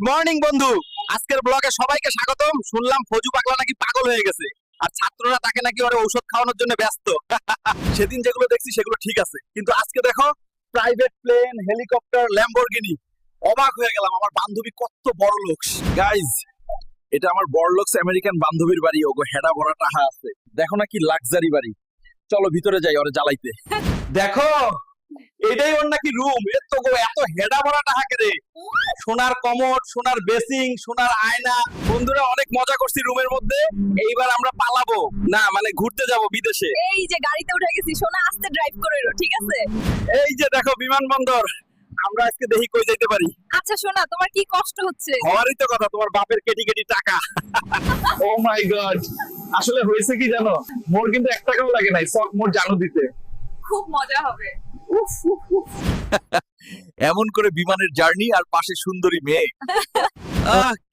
Good morning বন্ধু। আজকের ব্লগে সবাইকে স্বাগতম। শুনলাম ফজু পাগলা নাকি পাগল হয়ে গেছে, আর ছাত্ররা তাকে নাকি ওরে ঔষধ খাওয়ানোর জন্য ব্যস্ত। সেদিন যেগুলো দেখছি সেগুলো ঠিক আছে, কিন্তু আজকে দেখো প্রাইভেট প্লেন, হেলিকপ্টার, ল্যাম্বরগিনি। অবাক হয়ে গেলাম, আমার বান্ধবী কত বড় লোক। গাইজ, এটা আমার বড় লোকস আমেরিকান বান্ধবীর বাড়ি। ওগো হেডা ভরা টাহা আছে, দেখো না কি লাক্সারি বাড়ি। চলো ভিতরে যাই ওরে জ্বালাইতে। দেখো এটাই ওর নাকি রুম। এত হেডা ভরা টাহা রে, সোনার কমোড, সোনার বেসিং, সোনার আয়না। বন্ধুরা অনেক মজা করছি রুমের মধ্যে। এইবার আমরা পালাবো না, মানে ঘুরতে যাব বিদেশে। এই যে গাড়িতে উঠে গেছি, সোনা আস্তে ড্রাইভ করে ঠিক আছে? এই যে দেখো বিমানবন্দর। আমরা আজকে দেখি কই যাইতে পারি। আচ্ছা সোনা, তোমার কি কষ্ট হচ্ছে? হওয়ারই তো কথা, তোমার বাপের কেটি কেটি টাকা। ও মাই গড, আসলে হয়েছে কি জানো, মোর কিন্তু 1 টাকাও লাগে নাই সব মোর জানো দিতে। খুব মজা হবে। এমন করে বিমানের জার্নি, আর পাশে সুন্দরী মেয়ে।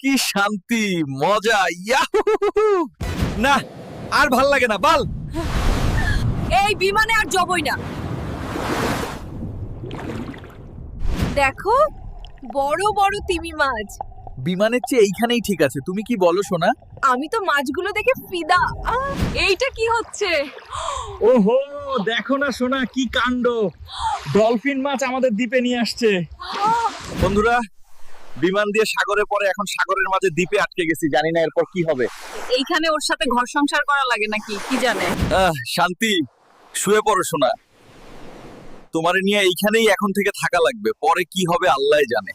কি শান্তি, মজা। ইয়াহু! না আর ভাল লাগে না, বল। এই বিমানে আর যাবই না। দেখো বড় বড় তিমি মাছ। বিমানের চেয়ে এইখানেই ঠিক আছে, তুমি কি বলো সোনা? আমি তো মাছগুলো দেখে ফিদা। এইটা কি হচ্ছে? ওহো, দেখো না সোনা কি কাণ্ড, ডলফিন মাছ আমাদের দ্বীপে নিয়ে আসছে। বন্ধুরা বিমান দিয়ে সাগরে পরে, এখন সাগরের মাঝে দ্বীপে আটকে গেছি, জানি না এরপর কি হবে। এইখানে ওর সাথে ঘর সংসার করা লাগে নাকি কি জানে। শান্তি, শুয়ে পড়ো সোনা। তোমারে নিয়ে এইখানেই এখন থেকে থাকা লাগবে, পরে কি হবে আল্লাহ জানে।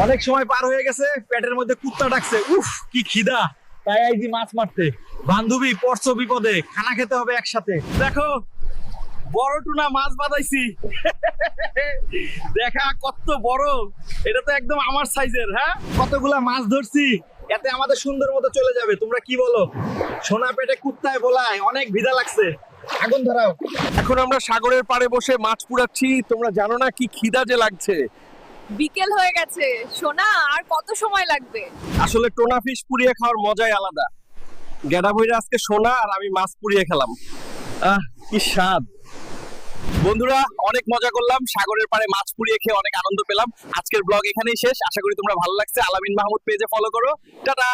অনেক সময় পার হয়ে গেছে, পেটের মধ্যে কুত্তা ডাকছে, উফ কি খিদা, তাই আইজি মাছ মারতে। বান্ধবী পড়ছো বিপদে, খানা খেতে হবে একসাথে। দেখো বড় টুনা মাছ বাঁধাইছি। দেখা কত বড়, এটা তো একদম আমার সাইজের। হ্যাঁ, কতগুলা মাছ ধরছি, এতে আমাদের সুন্দর মতো চলে যাবে। তোমরা কি বলো? সোনা পেটে কুত্তায় বলায়, অনেক ভিদা লাগছে, আগুন ধরাও। এখন আমরা সাগরের পাড়ে বসে মাছ পুড়াচ্ছি। তোমরা জানো না কি খিদা যে লাগছে। বিকেল হয়ে গেছে সোনা, আর কত সময় লাগবে? আসলে টোনা ফিশ পুড়িয়ে খাওয়ার মজাই আলাদা। গেডা ভইরা আজকে সোনা আর আমি মাছ পুড়িয়ে খেলাম। কি স্বাদ। বন্ধুরা অনেক মজা করলাম, সাগরের পাড়ে মাছ পুড়িয়ে খেয়ে অনেক আনন্দ পেলাম। আজকের ব্লগ এখানেই শেষ। আশা করি তোমরা ভালো লাগছে। আলামিন মাহমুদ পেজে ফলো করো। টাটা।